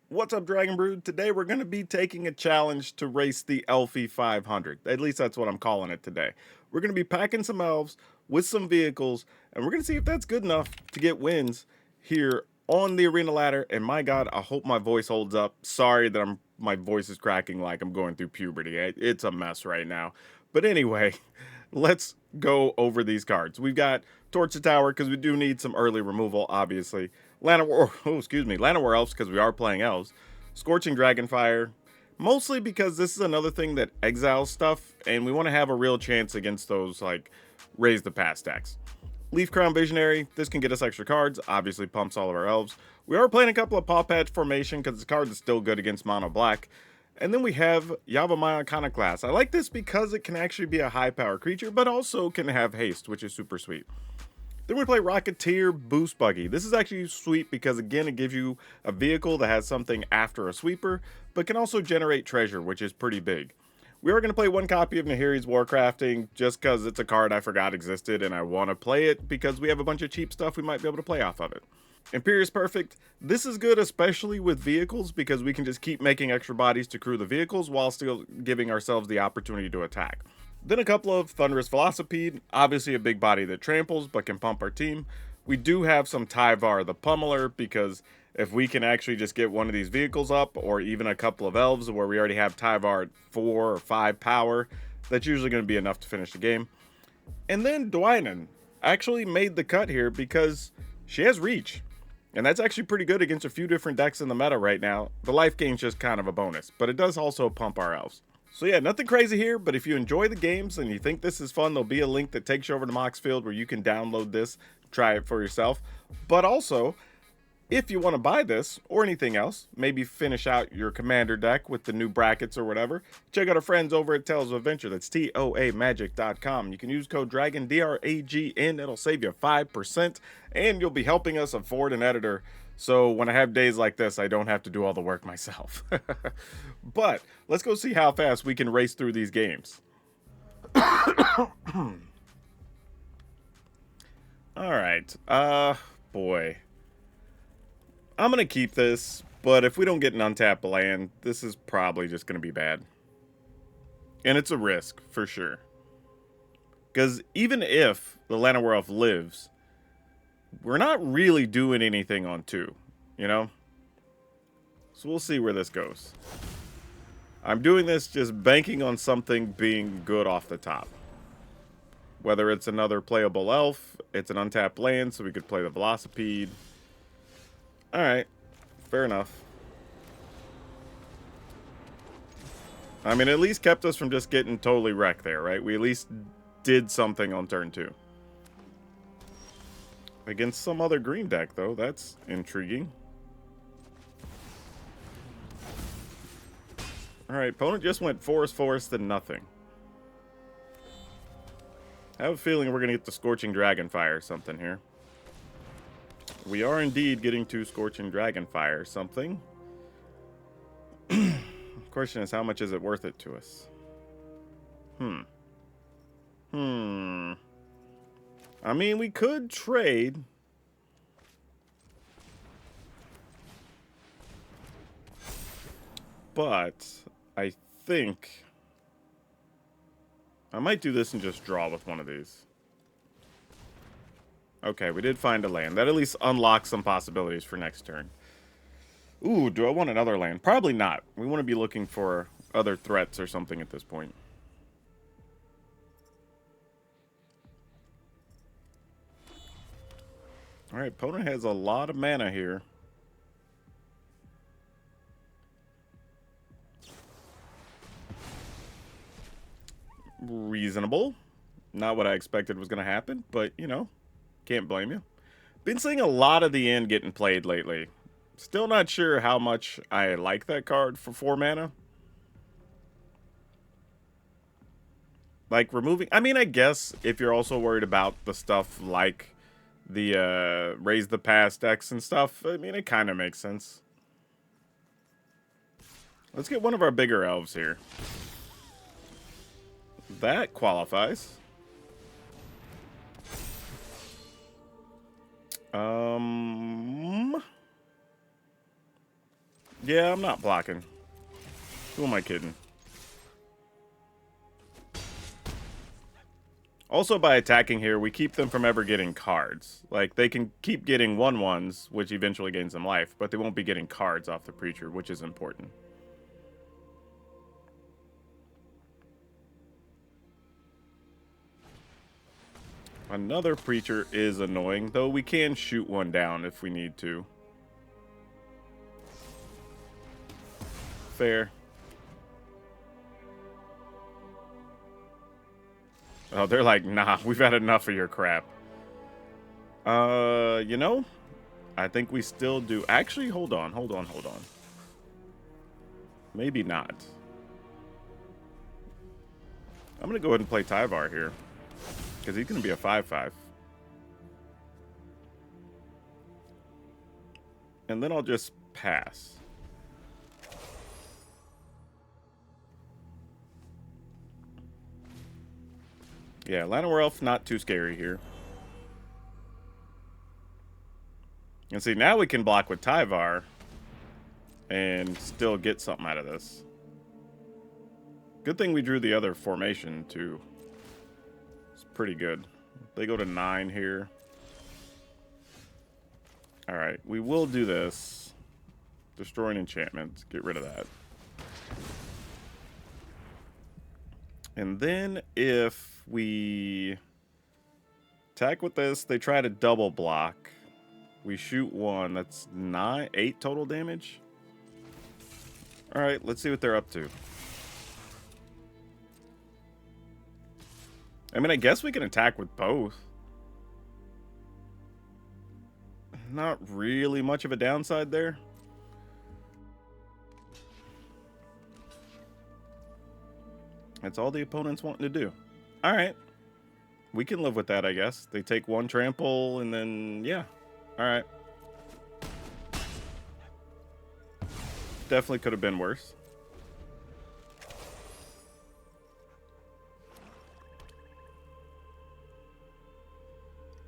What's up, Dragon Brood? Today we're going to be taking a challenge to race the Elfy 500. At least that's what I'm calling it today. We're going to be packing some elves with some vehicles, and we're going to see if that's good enough to get wins here on the arena ladder. And my God, I hope my voice holds up. Sorry that my voice is cracking like I'm going through puberty. It's a mess right now. But anyway, let's go over these cards. We've got Torch the Tower because we do need some early removal, obviously. Llanowar Elves because we are playing Elves. Scorching Dragonfire, mostly because this is another thing that exiles stuff, and we want to have a real chance against those, like, raise the pass decks. Leaf Crown Visionary, this can get us extra cards, obviously pumps all of our elves. We are playing a couple of Paw Patch Formation because this card is still good against Mono Black. And then we have Yavimaya Iconoclast. I like this because it can actually be a high power creature, but also can have haste, which is super sweet. Then we play Rocketeer Boost Buggy. This is actually sweet because, again, it gives you a vehicle that has something after a sweeper, but can also generate treasure, which is pretty big. We are going to play one copy of Nahiri's Warcrafting just because it's a card I forgot existed and I want to play it because we have a bunch of cheap stuff we might be able to play off of it. Imperious Perfect. This is good especially with vehicles because we can just keep making extra bodies to crew the vehicles while still giving ourselves the opportunity to attack. Then a couple of Thunderous Velocipede, obviously a big body that tramples but can pump our team. We do have some Tyvar the Pummeler because if we can actually just get one of these vehicles up or even a couple of Elves where we already have Tyvar at 4 or 5 power, that's usually going to be enough to finish the game. And then Dwynen actually made the cut here because she has reach. And that's actually pretty good against a few different decks in the meta right now. The life gain's just kind of a bonus, but it does also pump our elves. So yeah, nothing crazy here, but if you enjoy the games and you think this is fun, there'll be a link that takes you over to Moxfield where you can download this, try it for yourself. But also, if you want to buy this or anything else, maybe finish out your commander deck with the new brackets or whatever, check out our friends over at Tales of Adventure. That's TOAMagic.com. You can use code DRAGON, DRAGN. It'll save you 5%, and you'll be helping us afford an editor. So when I have days like this, I don't have to do all the work myself. But let's go see how fast we can race through these games. All right. Boy. I'm going to keep this, but if we don't get an untapped land, this is probably just going to be bad. And it's a risk, for sure. Because even if the Llanowar Elf lives, we're not really doing anything on 2, you know? So we'll see where this goes. I'm doing this just banking on something being good off the top. Whether it's another playable elf, it's an untapped land, so we could play the Velocipede. Alright, fair enough. I mean, at least kept us from just getting totally wrecked there, right? We at least did something on turn 2. Against some other green deck, though. That's intriguing. Alright, opponent just went forest, and nothing. I have a feeling we're going to get the Scorching Dragonfire or something here. We are indeed getting to Scorching Dragonfire or something. The question is, how much is it worth it to us? I mean, we could trade. But I think I might do this and just draw with one of these. Okay, we did find a land. That at least unlocks some possibilities for next turn. Ooh, do I want another land? Probably not. We want to be looking for other threats or something at this point. Alright, opponent has a lot of mana here. Reasonable. Not what I expected was going to happen, but, you know, can't blame you. Been seeing a lot of the end getting played lately. Still not sure how much I like that card for 4 mana. Like, removing... I mean, I guess if you're also worried about the stuff like the raise the pass decks and stuff, I mean, it kind of makes sense. Let's get one of our bigger elves here. That qualifies. Yeah, I'm not blocking. Who am I kidding? Also, by attacking here, we keep them from ever getting cards. Like, they can keep getting 1/1s, which eventually gains them life, but they won't be getting cards off the Preacher, which is important. Another Preacher is annoying, though we can shoot one down if we need to. Fair. Oh, they're like, nah, we've had enough of your crap. You know, I think we still do. Actually, hold on. Maybe not. I'm going to go ahead and play Tyvar here, because he's going to be a 5/5. And then I'll just pass. Yeah, Llanowar Elf, not too scary here. And see, now we can block with Tyvar and still get something out of this. Good thing we drew the other formation, too. It's pretty good. They go to 9 here. Alright, we will do this. Destroy an enchantment. Get rid of that. And then if we attack with this, they try to double block. We shoot one. That's 8 total damage. Alright, let's see what they're up to. I mean, I guess we can attack with both. Not really much of a downside there. That's all the opponent's wanting to do. Alright. We can live with that, I guess. They take 1 trample, and then, yeah. Alright. Definitely could have been worse.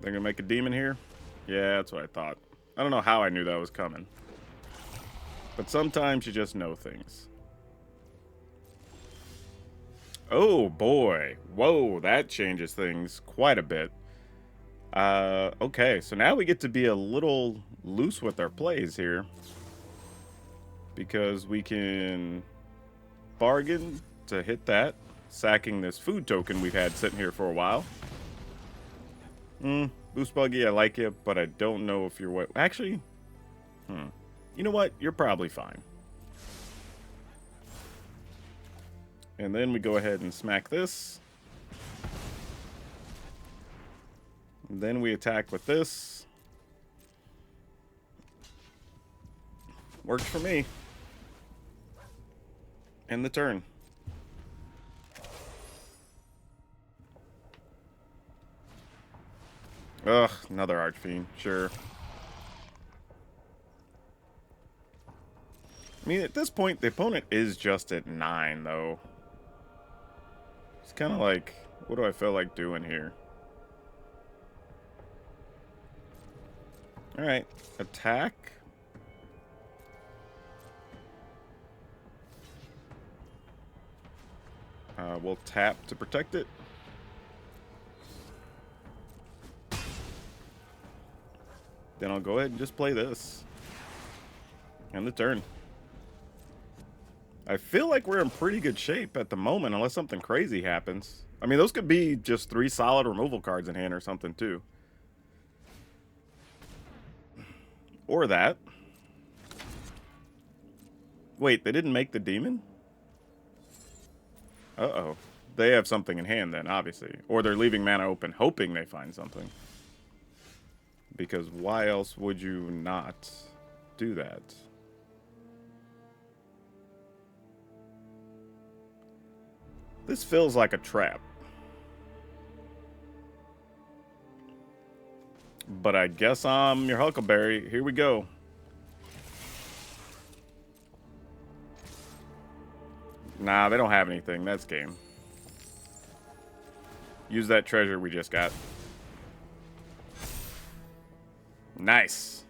They're going to make a demon here? Yeah, that's what I thought. I don't know how I knew that was coming. But sometimes you just know things. Oh, boy. Whoa, that changes things quite a bit. Okay, so now we get to be a little loose with our plays here. Because we can bargain to hit that, sacking this food token we've had sitting here for a while. Boost Buggy, I like you, but I don't know if you're what. Actually, you know what? You're probably fine. And then we go ahead and smack this. And then we attack with this. Works for me. End the turn. Ugh, another Archfiend, sure. I mean, at this point, the opponent is just at 9, though. It's kind of like, what do I feel like doing here? Alright, attack. We'll tap to protect it. Then I'll go ahead and just play this. End the turn. I feel like we're in pretty good shape at the moment, unless something crazy happens. I mean, those could be just 3 solid removal cards in hand or something, too. Or that. Wait, they didn't make the demon? Uh-oh. They have something in hand then, obviously. Or they're leaving mana open, hoping they find something. Because why else would you not do that? This feels like a trap. But I guess I'm your Huckleberry. Here we go. Nah, they don't have anything. That's game. Use that treasure we just got. Nice.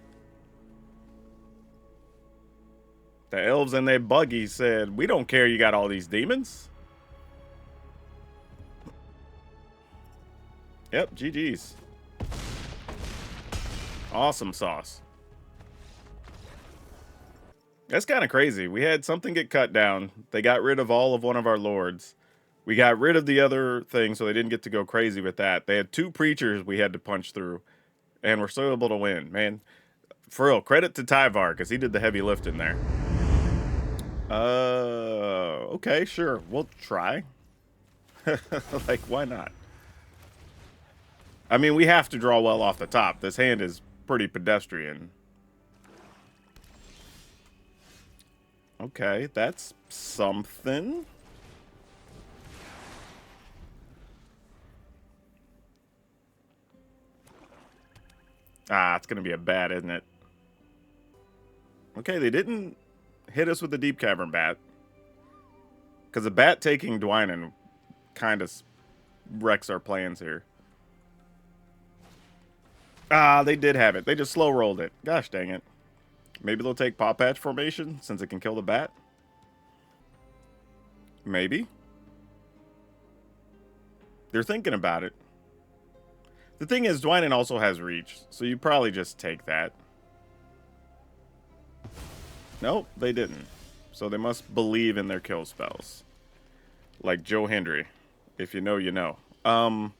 The elves and their buggy said, we don't care you got all these demons. Yep, GG's. Awesome sauce. That's kind of crazy. We had something get cut down. They got rid of all of one of our lords. We got rid of the other thing, so they didn't get to go crazy with that. They had 2 preachers we had to punch through, and we're still able to win. Man, for real, credit to Tyvar, because he did the heavy lifting there. Okay, sure. We'll try. Like, why not? I mean, we have to draw well off the top. This hand is pretty pedestrian. Okay, that's something. Ah, it's going to be a bat, isn't it? Okay, they didn't hit us with the Deep Cavern Bat. Because the bat taking Dwynen kind of wrecks our plans here. Ah, they did have it. They just slow rolled it. Gosh dang it. Maybe they'll take Paw Patch formation since it can kill the bat. Maybe. They're thinking about it. The thing is, Dwynen also has reach, so you probably just take that. Nope, they didn't. So they must believe in their kill spells. Like Joe Hendry. If you know, you know. Alright,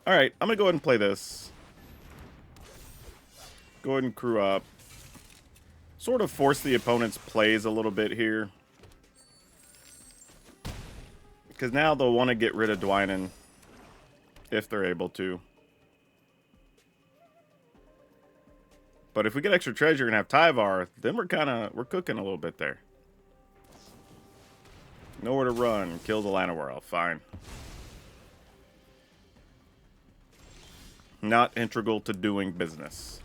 I'm going to go ahead and play this. Go ahead and crew up. Sort of force the opponent's plays a little bit here. Because now they'll want to get rid of Dwynen. If they're able to. But if we get extra treasure and have Tyvar, then we're cooking a little bit there. Nowhere to run. Kill the Llanowar. Fine. Not integral to doing business.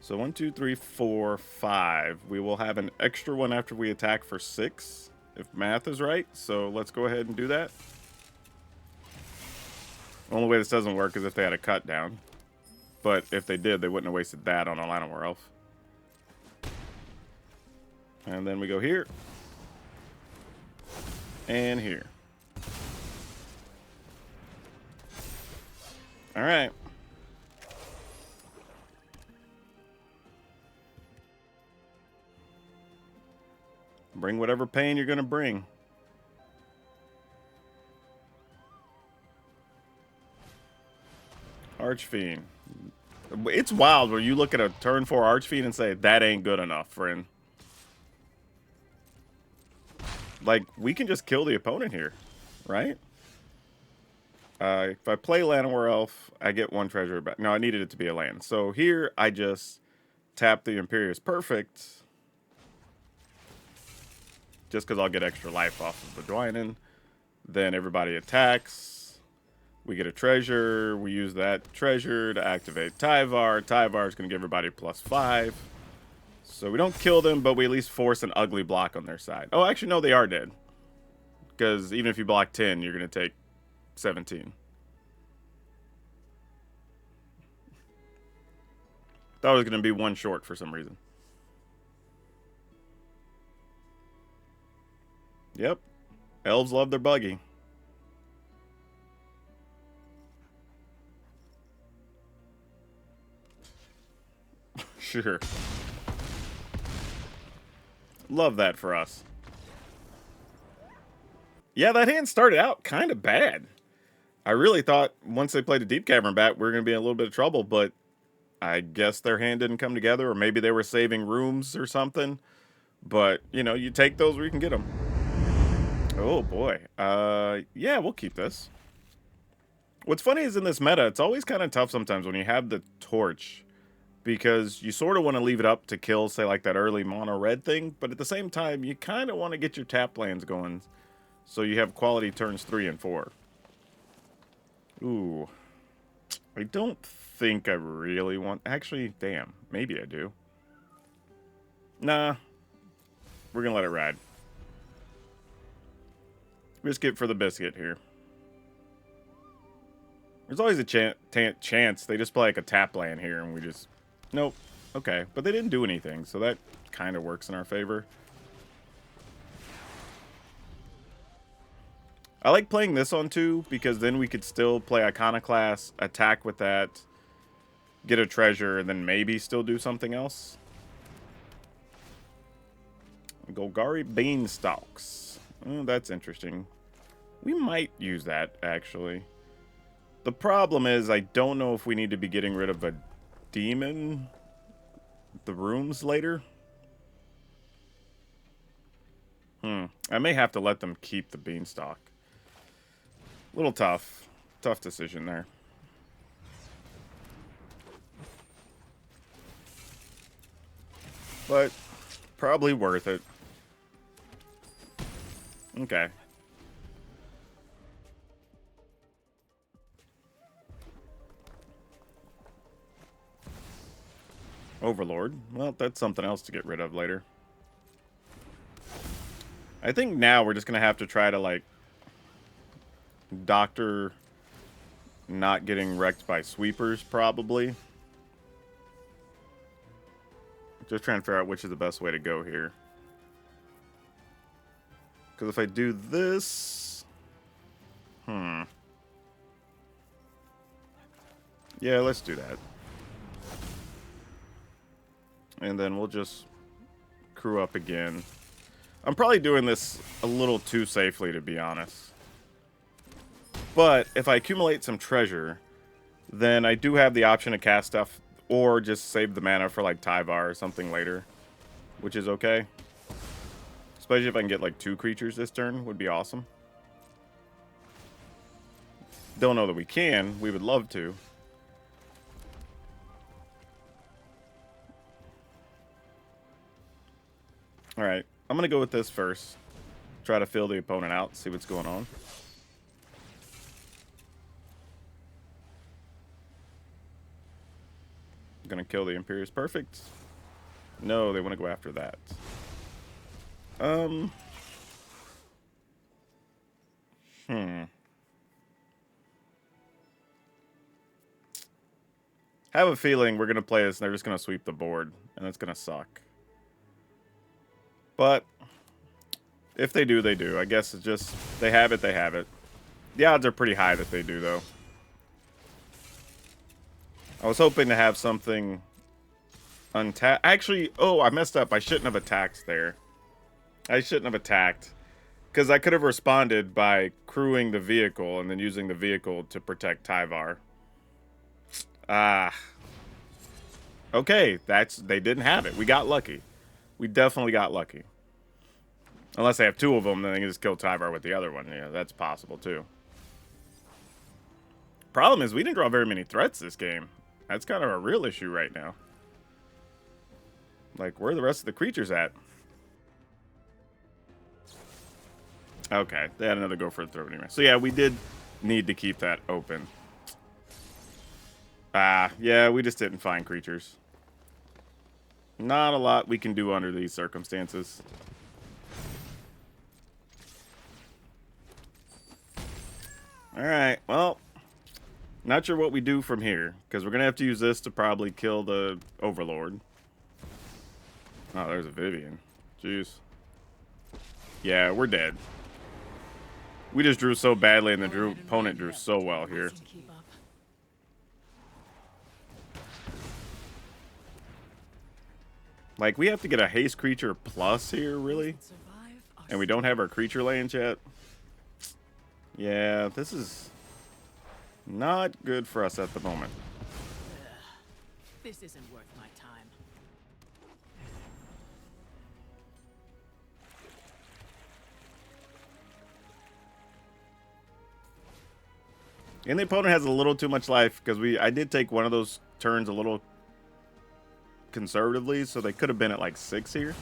So 1, 2, 3, 4, 5. We will have an extra one after we attack for 6. If math is right. So let's go ahead and do that. Only way this doesn't work is if they had a cut down. But if they did, they wouldn't have wasted that on a Llanowar Elf. And then we go here. And here. Alright. Bring whatever pain you're going to bring. Archfiend. It's wild where you look at a turn 4 Archfiend and say, that ain't good enough, friend. Like, we can just kill the opponent here, right? If I play Llanowar Elf, I get 1 treasure back. No, I needed it to be a land. So here, I just tap the Imperious Perfect. Just because I'll get extra life off of the Dwynen. Then everybody attacks. We get a treasure. We use that treasure to activate Tyvar. Tyvar is going to give everybody +5. So we don't kill them, but we at least force an ugly block on their side. Oh, actually, no, they are dead. Because even if you block 10, you're going to take 17. Thought it was going to be 1 short for some reason. Yep. Elves love their buggy. Sure. Love that for us. Yeah, that hand started out kind of bad. I really thought once they played a Deep Cavern Bat, we were going to be in a little bit of trouble, but I guess their hand didn't come together, or maybe they were saving rooms or something. But, you know, you take those where you can get them. Oh, boy. Yeah, we'll keep this. What's funny is in this meta, it's always kind of tough sometimes when you have the torch. Because you sort of want to leave it up to kill, say, like that early mono red thing. But at the same time, you kind of want to get your tap lands going. So you have quality turns 3 and 4. Ooh. I don't think I really want... Actually, damn. Maybe I do. Nah. We're going to let it ride. Risk it for the biscuit here. There's always a chance they just play like a tap land here and we just... Nope. Okay. But they didn't do anything, so that kind of works in our favor. I like playing this on 2 because then we could still play Iconoclast, attack with that, get a treasure, and then maybe still do something else. Golgari Beanstalks. Oh, that's interesting. We might use that, actually. The problem is I don't know if we need to be getting rid of a demon the rooms later. I may have to let them keep the Beanstalk. A little tough. Tough decision there. But probably worth it. Okay. Overlord. Well, that's something else to get rid of later. I think now we're just going to have to try to, like, doctor not getting wrecked by sweepers, probably. Just trying to figure out which is the best way to go here. Because if I do this... Yeah, let's do that. And then we'll just crew up again. I'm probably doing this a little too safely, to be honest. But if I accumulate some treasure, then I do have the option to cast stuff or just save the mana for like Tyvar or something later, which is okay. Especially if I can get like 2 creatures this turn, would be awesome. Don't know that we can. We would love to. Alright, I'm going to go with this first. Try to fill the opponent out, see what's going on. I'm going to kill the Imperious Perfect. No, they want to go after that. I have a feeling we're going to play this and they're just going to sweep the board, and that's going to suck. But if they do, they do. I guess it's just, they have it, they have it. The odds are pretty high that they do, though. I was hoping to have something untapped. Actually, oh, I messed up. I shouldn't have attacked there. I shouldn't have attacked. Because I could have responded by crewing the vehicle and then using the vehicle to protect Tyvar. Okay, they didn't have it. We got lucky. We definitely got lucky. Unless they have 2 of them, then they can just kill Tyvar with the other one. Yeah, that's possible, too. Problem is, we didn't draw very many threats this game. That's kind of a real issue right now. Like, where are the rest of the creatures at? Okay, they had another go for the throw anyway. So yeah, we did need to keep that open. Yeah, we just didn't find creatures. Not a lot we can do under these circumstances. Alright, well, not sure what we do from here, because we're going to have to use this to probably kill the Overlord. Oh, there's a Vivian. Jeez. Yeah, we're dead. We just drew so badly, and the opponent drew so well here. Like, we have to get a haste creature plus here, really? And we don't have our creature lands yet? Yeah, this is not good for us at the moment. This isn't worth my time. And the opponent has a little too much life, because I did take one of those turns a little conservatively, so they could have been at like 6 here.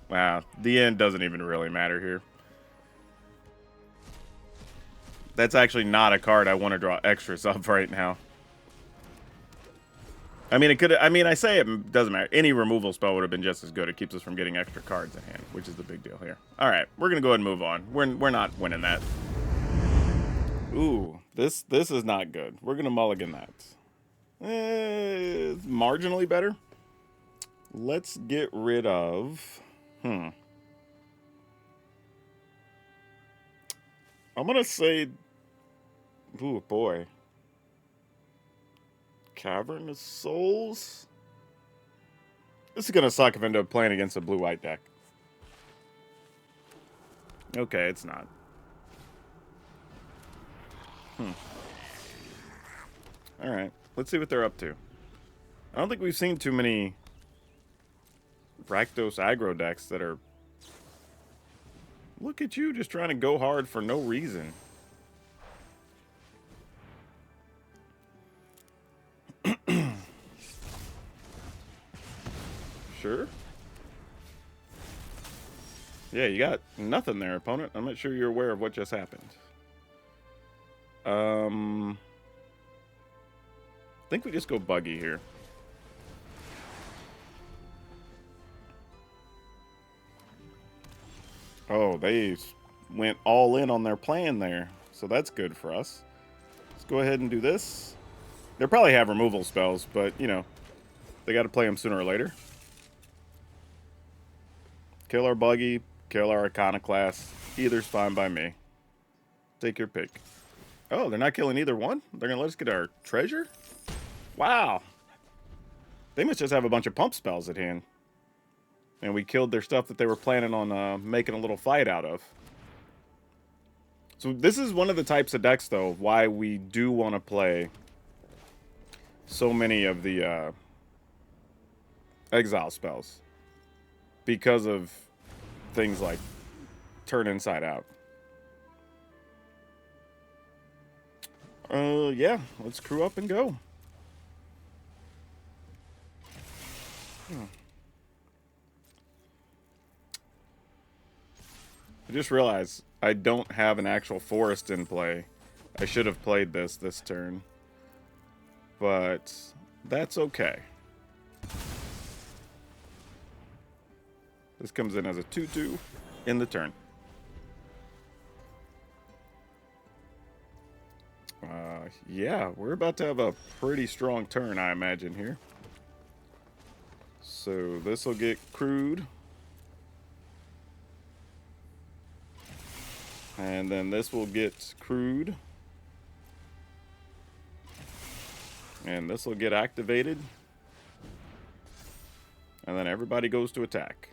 Wow, the end doesn't even really matter here. That's actually not a card I want to draw extras of right now. I mean, it could. I mean, I say it doesn't matter. Any removal spell would have been just as good. It keeps us from getting extra cards in hand, which is the big deal here. All right, we're gonna go ahead and move on. We're not winning that. Ooh, this is not good. We're gonna mulligan that. Marginally better. Let's get rid of... I'm going to say... Ooh, boy. Cavern of Souls? This is going to suck if I end up playing against a blue-white deck. Okay, it's not. Alright, let's see what they're up to. I don't think we've seen too many Rakdos Aggro decks that are... Look at you just trying to go hard for no reason. Sure. Yeah, you got nothing there, opponent. I'm not sure you're aware of what just happened. I think we just go buggy here. Oh, they went all in on their plan there. So that's good for us. Let's go ahead and do this. They'll probably have removal spells, but, you know, they got to play them sooner or later. Kill our buggy, kill our iconoclast. Either's fine by me. Take your pick. Oh, they're not killing either one? They're going to let us get our treasure? Wow. They must just have a bunch of pump spells at hand. And we killed their stuff that they were planning on making a little fight out of. So this is one of the types of decks, though, why we do want to play so many of the exile spells. Because of things like turn inside out. Yeah, let's crew up and go. I just realized I don't have an actual forest in play. I should have played this turn. But that's okay. This comes in as a 2/2 in the turn. Yeah, we're about to have a pretty strong turn, I imagine, here. So this will get crewed. And then this will get crewed. And this will get activated. And then everybody goes to attack.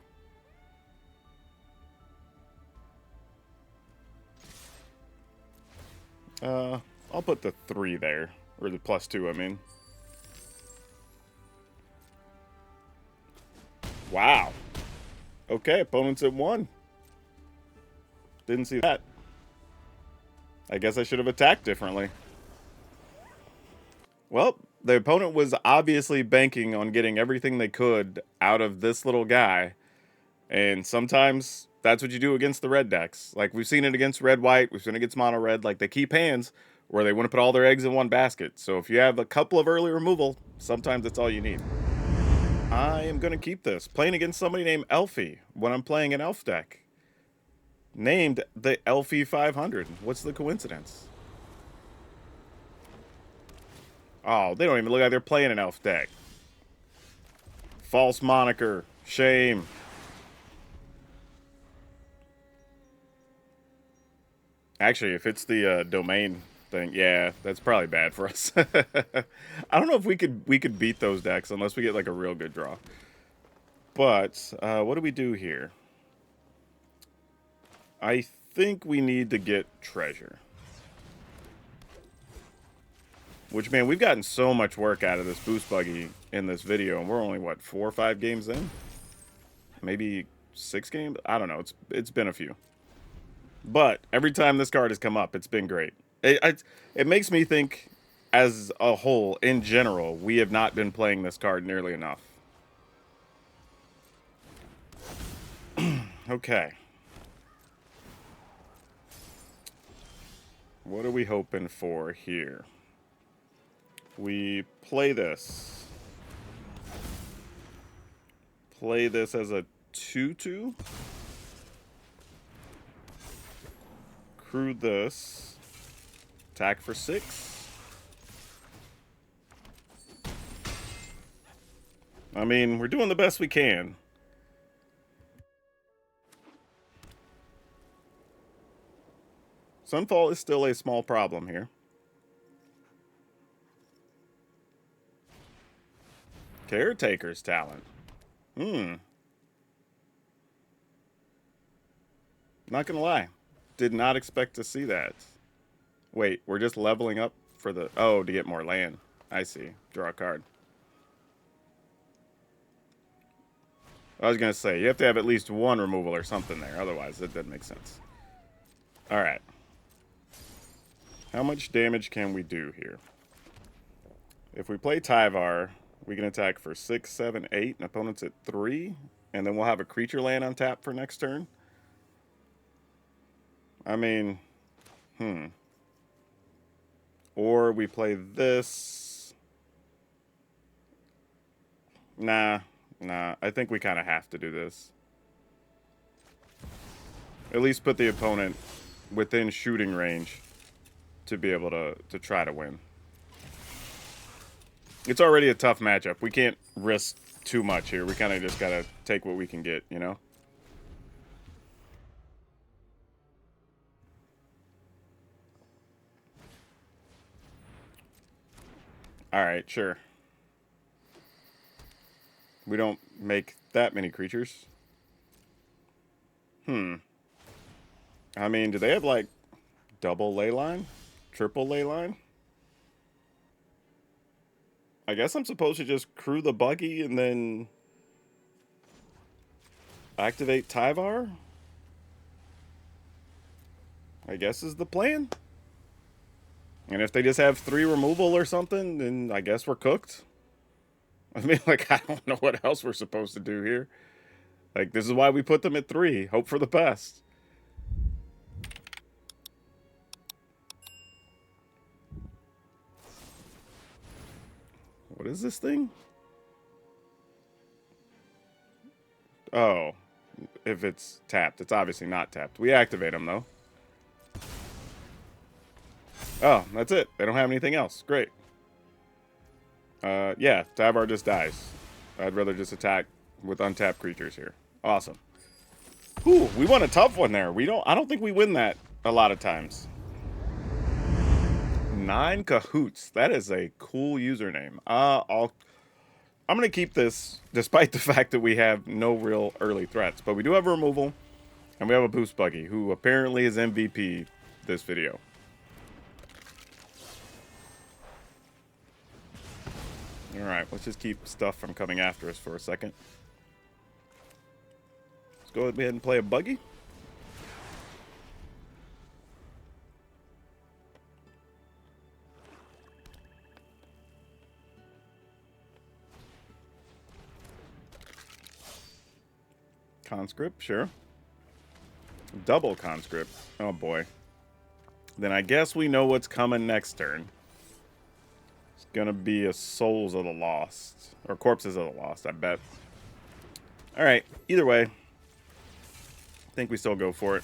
I'll put the 3 there. Or the +2, I mean. Wow. Okay, opponent's at 1. Didn't see that. I guess I should have attacked differently. Well, the opponent was obviously banking on getting everything they could out of this little guy. And sometimes that's what you do against the red decks. Like, we've seen it against red-white. We've seen it against mono-red. Like, they keep hands where they want to put all their eggs in one basket. So if you have a couple of early removal, sometimes that's all you need. I am going to keep this. Playing against somebody named Elfy when I'm playing an elf deck. Named the Elfy 500. What's the coincidence? Oh, they don't even look like they're playing an elf deck. False moniker. Shame. Actually, if it's the domain thing, yeah, that's probably bad for us. I don't know if we could beat those decks unless we get like a real good draw. But what do we do here? I think we need to get treasure. Which, man, we've gotten so much work out of this boost buggy in this video, and we're only, what, 4 or 5 games in? Maybe 6 games? I don't know. It's been a few. But every time this card has come up, it's been great. It makes me think, as a whole, in general, we have not been playing this card nearly enough. Okay. What are we hoping for here? We play this. Play this as a 2/2. Crew this. Attack for 6. I mean, we're doing the best we can. Sunfall is still a small problem here. Caretaker's talent. Not gonna lie. Did not expect to see that. Wait, we're just leveling up for the... Oh, to get more land. I see. Draw a card. I was gonna say, you have to have at least one removal or something there. Otherwise, it doesn't make sense. Alright. How much damage can we do here? If we play Tyvar, we can attack for 6, 7, 8, and opponent's at 3. And then we'll have a creature land on tap for next turn. I mean, Or we play this. Nah. I think we kind of have to do this. At least put the opponent within shooting range to be able to try to win. It's already a tough matchup. We can't risk too much here. We kind of just got to take what we can get, you know? Alright, sure. We don't make that many creatures. I mean, do they have, like, double ley line? Triple ley line? I guess I'm supposed to just crew the buggy and then activate Tyvar? I guess is the plan. And if they just have 3 removal or something, then I guess we're cooked. I mean, like, I don't know what else we're supposed to do here. Like, this is why we put them at 3. Hope for the best. What is this thing? Oh. If it's tapped. It's obviously not tapped. We activate them, though. Oh, that's it. They don't have anything else. Great. Yeah, Tyvar just dies. I'd rather just attack with untapped creatures here. Awesome. Ooh, we won a tough one there. I don't think we win that a lot of times. 9 Cahoots. That is a cool username. I'm gonna keep this despite the fact that we have no real early threats, but we do have a removal, and we have a boost buggy who apparently is MVP this video. Alright, let's just keep stuff from coming after us for a second. Let's go ahead and play a buggy. Conscript, sure. Double conscript. Oh boy. Then I guess we know what's coming next turn. It's gonna be a Souls of the Lost. Or Corpses of the Lost, I bet. Alright, either way. I think we still go for it.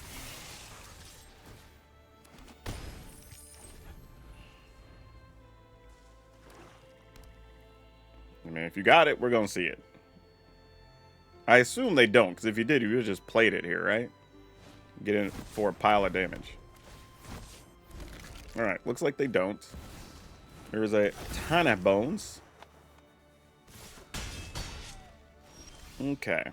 I mean, if you got it, we're gonna see it. I assume they don't, because if you did, you would have just played it here, right? Get in for a pile of damage. Alright, looks like they don't. There's a ton of bones. Okay.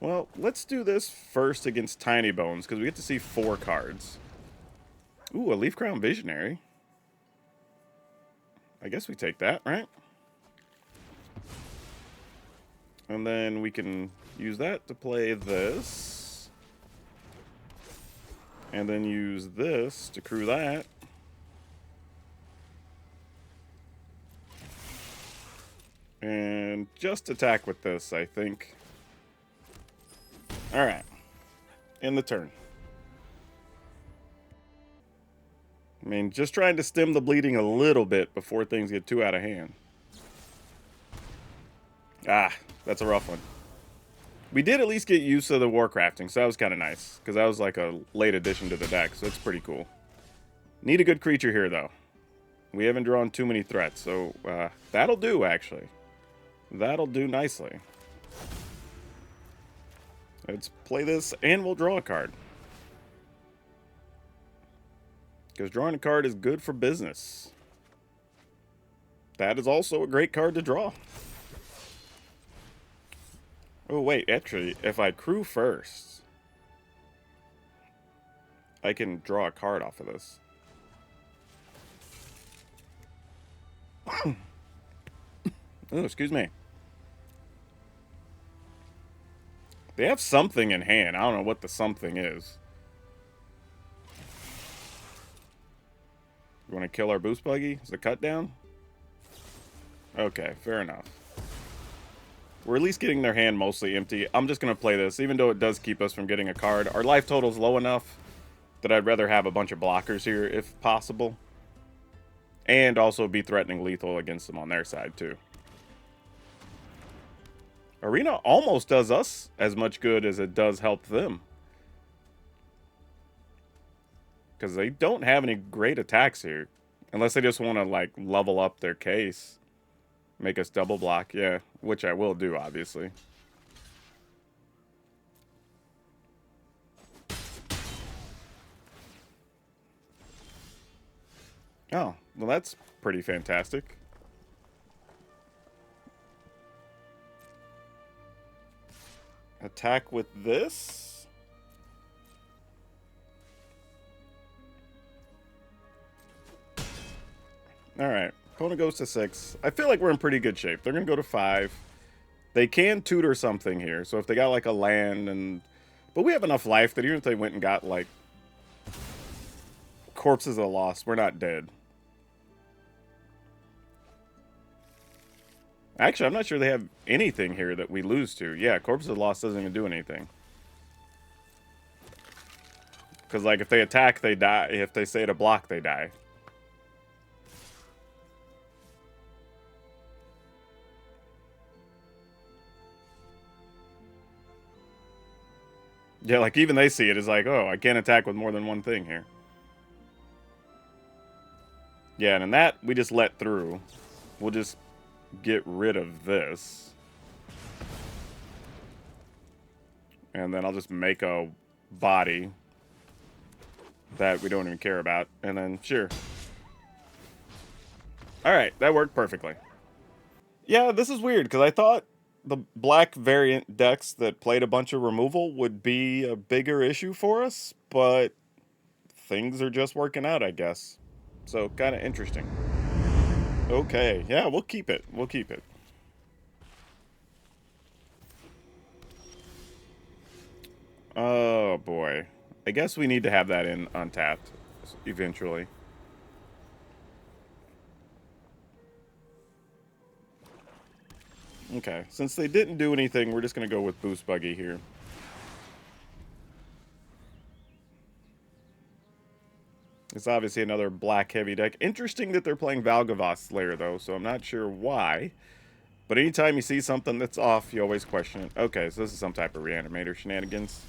Well, let's do this first against Tiny Bones, because we get to see 4 cards. Ooh, a Leaf Crown Visionary. I guess we take that, right? And then we can use that to play this. And then use this to crew that. And just attack with this, I think. Alright. In the turn. I mean, just trying to stem the bleeding a little bit before things get too out of hand. Ah, that's a rough one. We did at least get used to the Warcrafting, so that was kind of nice. Because that was like a late addition to the deck, so it's pretty cool. Need a good creature here, though. We haven't drawn too many threats, so that'll do, actually. That'll do nicely. Let's play this, and we'll draw a card. Because drawing a card is good for business. That is also a great card to draw. Oh, wait, actually, if I crew first, I can draw a card off of this. Oh, excuse me. They have something in hand. I don't know what the something is. You want to kill our boost buggy? Is it cut down? Okay, fair enough. We're at least getting their hand mostly empty. I'm just going to play this, even though it does keep us from getting a card. Our life total's low enough that I'd rather have a bunch of blockers here, if possible. And also be threatening lethal against them on their side, too. Arena almost does us as much good as it does help them. Because they don't have any great attacks here. Unless they just want to, like, level up their case. Make us double block, yeah. Which I will do, obviously. Oh, well that's pretty fantastic. Attack with this? Alright. Opponent goes to 6. I feel like we're in pretty good shape. They're going to go to 5. They can tutor something here. So if they got like a land and... But we have enough life that even if they went and got like... Corpses of the Lost, we're not dead. Actually, I'm not sure they have anything here that we lose to. Yeah, Corpses of the Lost doesn't even do anything. Because like if they attack, they die. If they stay to block, they die. Yeah, like even they see it as like, oh, I can't attack with more than one thing here. Yeah, and in that, we just let through. We'll just get rid of this. And then I'll just make a body that we don't even care about. And then, sure. Alright, that worked perfectly. Yeah, this is weird, because I thought the black variant decks that played a bunch of removal would be a bigger issue for us, but things are just working out, I guess. So, kind of interesting. Okay, yeah, we'll keep it. We'll keep it. Oh, boy. I guess we need to have that in untapped eventually. Okay, since they didn't do anything, we're just going to go with Boost Buggy here. It's obviously another black heavy deck. Interesting that they're playing Valgavoth Slayer, though, so I'm not sure why. But anytime you see something that's off, you always question it. Okay, so this is some type of Reanimator shenanigans.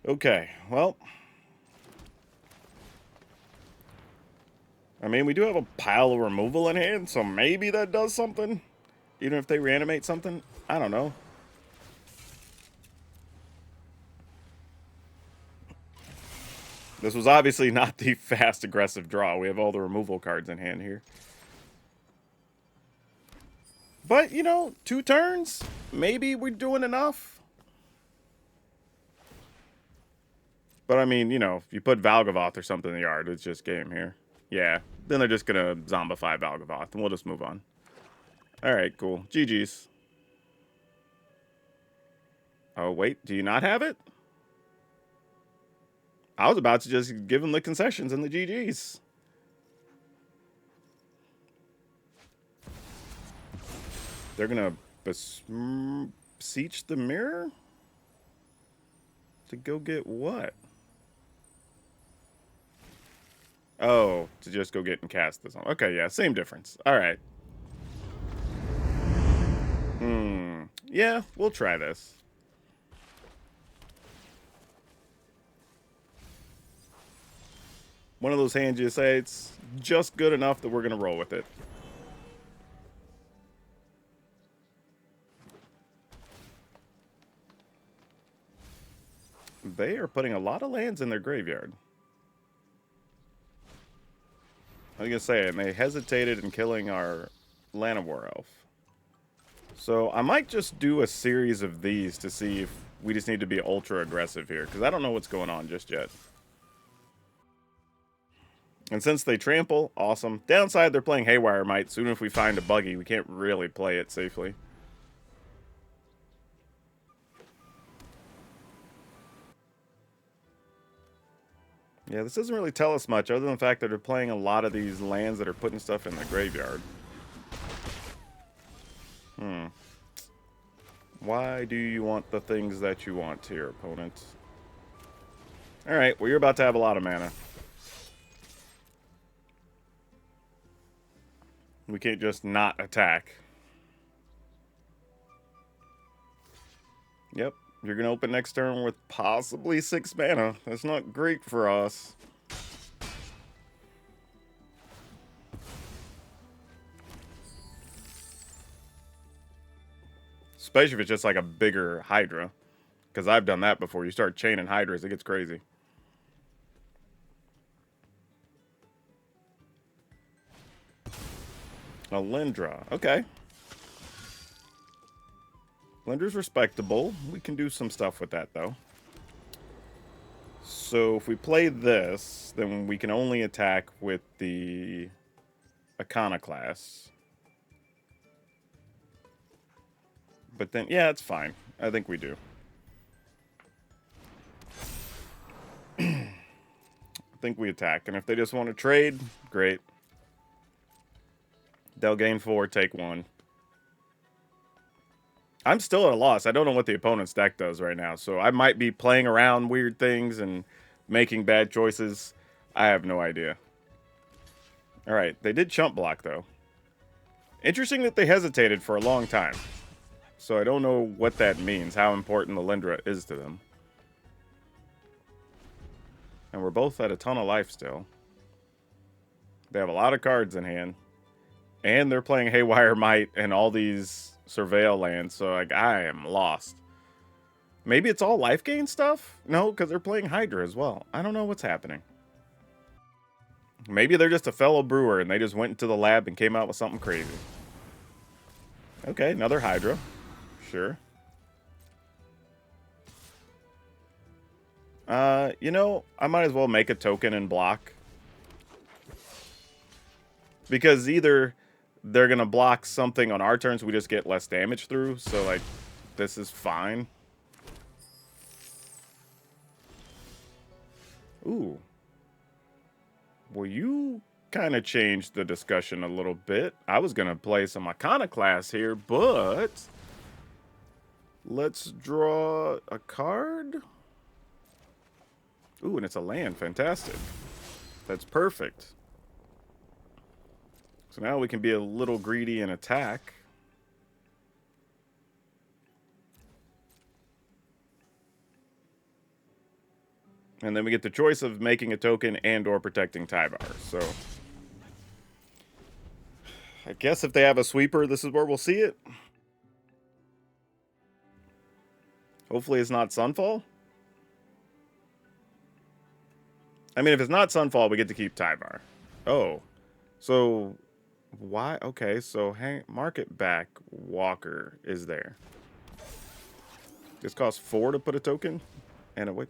Okay, well. I mean, we do have a pile of removal in hand, so maybe that does something. Even if they reanimate something, I don't know. This was obviously not the fast, aggressive draw. We have all the removal cards in hand here. But, you know, 2 turns, maybe we're doing enough. But, I mean, you know, if you put Valgavoth or something in the yard, it's just game here. Yeah, then they're just going to zombify Valgavoth, and we'll just move on. Alright, cool. GG's. Oh, wait, do you not have it? I was about to just give them the concessions and the GG's. They're gonna beseech the mirror? To go get what? Oh, to just go get and cast this on. Okay, yeah, same difference. Alright. Yeah, we'll try this. One of those hands you say, it's just good enough that we're going to roll with it. They are putting a lot of lands in their graveyard. I was going to say, and they hesitated in killing our Llanowar Elf. So I might just do a series of these to see if we just need to be ultra aggressive here, because I don't know what's going on just yet. And since they trample, awesome. Downside, they're playing Haywire Might. Soon if we find a buggy, we can't really play it safely. Yeah, this doesn't really tell us much, other than the fact that they're playing a lot of these lands that are putting stuff in the graveyard. Why do you want the things that you want here, opponent? Alright, well, you're about to have a lot of mana. We can't just not attack. Yep, you're going to open next turn with possibly 6 mana. That's not great for us. Especially if it's just like a bigger Hydra. Because I've done that before. You start chaining Hydras, it gets crazy. A Lindra. Okay. Lindra's respectable. We can do some stuff with that, though. So if we play this, then we can only attack with the Iconoclast. But then, yeah, it's fine. I think we do. I think we attack. And if they just want to trade, great. They'll gain 4, take 1. I'm still at a loss. I don't know what the opponent's deck does right now. So I might be playing around weird things and making bad choices. I have no idea. Alright, they did chump block, though. Interesting that they hesitated for a long time. So I don't know what that means, how important the Lindra is to them. And we're both at a ton of life still. They have a lot of cards in hand. And they're playing Haywire Might and all these Surveil lands, so like I am lost. Maybe it's all life gain stuff? No, because they're playing Hydra as well. I don't know what's happening. Maybe they're just a fellow brewer and they just went into the lab and came out with something crazy. Okay, another Hydra. Sure. You know, I might as well make a token and block. Because either they're going to block something on our turns we just get less damage through. So, like, this is fine. Ooh. Well, you kind of changed the discussion a little bit. I was going to play some Iconoclast here, but let's draw a card. Ooh, and it's a land. Fantastic. That's perfect. So now we can be a little greedy and attack. And then we get the choice of making a token and or protecting Tyvar. So I guess if they have a sweeper, this is where we'll see it. Hopefully it's not Sunfall. I mean, if it's not Sunfall, we get to keep Tyvar. Oh. So why? Okay, so market back Walker is there. This costs 4 to put a token. And a what?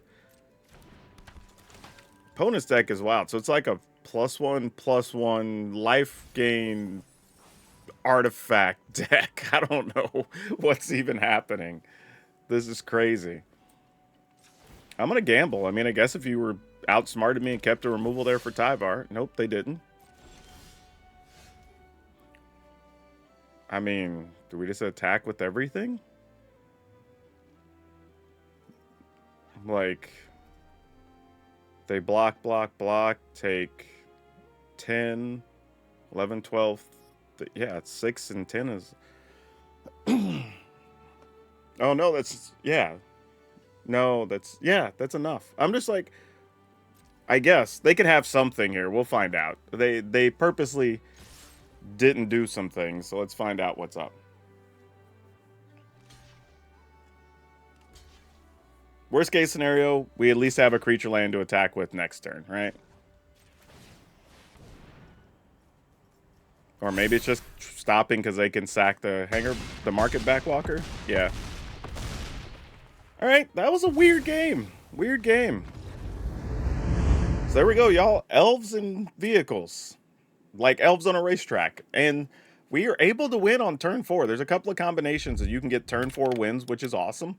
Opponent's deck is wild. So it's like a +1/+1 life gain artifact deck. I don't know what's even happening. This is crazy. I'm going to gamble. I mean, I guess if you were outsmarted me and kept a removal there for Tyvar. Nope, they didn't. I mean, do we just attack with everything? Like, they block, take 10, 11, 12. Yeah, it's 6 and 10 is... Oh, no, that's... Yeah. No, that's... Yeah, that's enough. I'm just like... I guess they could have something here. We'll find out. They purposely didn't do some things, so let's find out what's up. Worst case scenario, we at least have a creature land to attack with next turn, right? Or maybe it's just stopping because they can sack the market backwalker. Yeah. All right, that was a weird game. Weird game. So there we go, y'all. Elves and vehicles. Like elves on a racetrack. And we are able to win on turn 4. There's a couple of combinations that you can get turn 4 wins, which is awesome.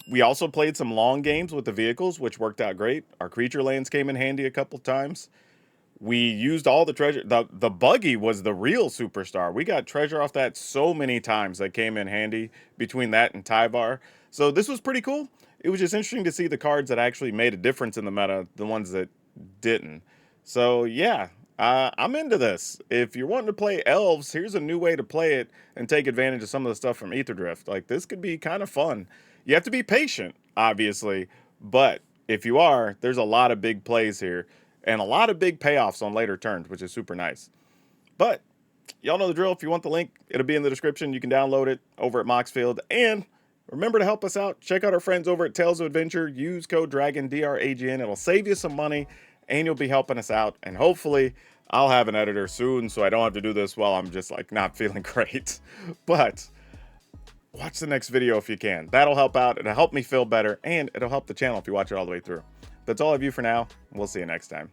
We also played some long games with the vehicles, which worked out great. Our creature lands came in handy a couple times. We used all the treasure. The buggy was the real superstar. We got treasure off that so many times that came in handy between that and Tyvar. So this was pretty cool. It was just interesting to see the cards that actually made a difference in the meta, the ones that didn't. So yeah, I'm into this. If you're wanting to play Elves, here's a new way to play it and take advantage of some of the stuff from Aetherdrift. Like, this could be kind of fun. You have to be patient, obviously, but if you are, there's a lot of big plays here and a lot of big payoffs on later turns, which is super nice. But y'all know the drill. If you want the link, it'll be in the description. You can download it over at Moxfield. And remember to help us out. Check out our friends over at Tales of Adventure. Use code DRAGON, DRAGN. It'll save you some money, and you'll be helping us out. And hopefully, I'll have an editor soon, so I don't have to do this while I'm just like not feeling great. But watch the next video if you can. That'll help out. It'll help me feel better, and it'll help the channel if you watch it all the way through. That's all I have you for now. We'll see you next time.